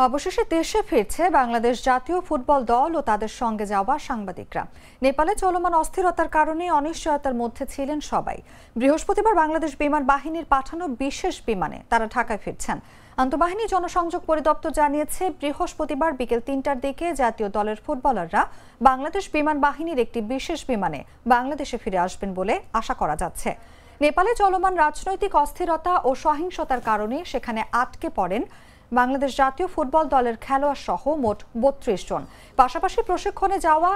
অবশেষে দেশে ফিরছে বাংলাদেশ জাতীয় ফুটবল দল ও তাদের সঙ্গে যাওয়া সাংবাদিকরা। নেপালে চলমান অস্থিরতার কারণে অনিশ্চয়তার মধ্যে ছিলেন সবাই। বৃহস্পতিবার বাংলাদেশ বিমান বাহিনীর পাঠানো বিশেষ বিমানে তারা ঢাকায় ফিরছেন। আন্তঃবাহিনী জনসংযোগ পরিদপ্তর জানিয়েছে, বৃহস্পতিবার বিকেল ৩টার দিকে জাতীয় দলের ফুটবলাররা বাংলাদেশ বিমান বাহিনীর একটি বিশেষ বিমানে বাংলাদেশে ফিরে আসবেন বলে আশা করা যাচ্ছে। নেপালে চলমান রাজনৈতিক অস্থিরতা ও সহিংসতার কারণে সেখানে আটকে পড়েন বাংলাদেশ জাতীয় ফুটবল দলের খেলোয়াড় সহ মোট ৩২ জন। পাশাপাশি প্রশিক্ষণে যাওয়া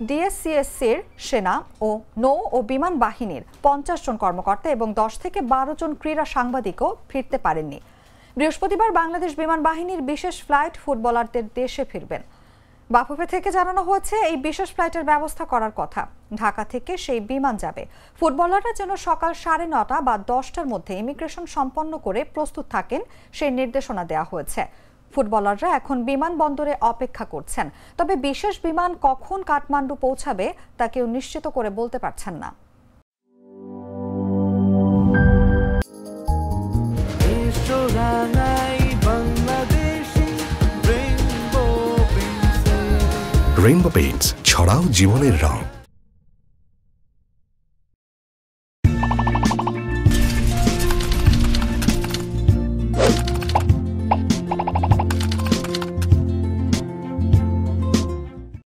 ডিএসসিএসসির সেনা ও নৌ ও বিমান বাহিনীর ৫০ জন কর্মকর্তা এবং ১০ থেকে ১২ জন ক্রীড়া সাংবাদিকও ফিরতে পারেননি। বৃহস্পতিবার বাংলাদেশ বিমান বাহিনীর বিশেষ ফ্লাইট ফুটবলারদের দেশে ফিরবেন। বাফুফে থেকে জানানো হয়েছে, এই বিশেষ ফ্লাইটের ব্যবস্থা করার কথা। ঢাকা থেকে সেই বিমান যাবে। ফুটবলাররা যেন সকাল ৯:৩০ বা ১০টার মধ্যে ইমিগ্রেশন সম্পন্ন করে প্রস্তুত থাকেন, সেই নির্দেশনা দেওয়া হয়েছে। ফুটবলাররা এখন বিমানবন্দরে অপেক্ষা করছেন। তবে বিশেষ বিমান কখন কাঠমান্ডু পৌঁছাবে তা কেউ নিশ্চিত করে বলতে পারছেন না। রেইনবো পেইন্টস, ছড়াও জীবনের রং।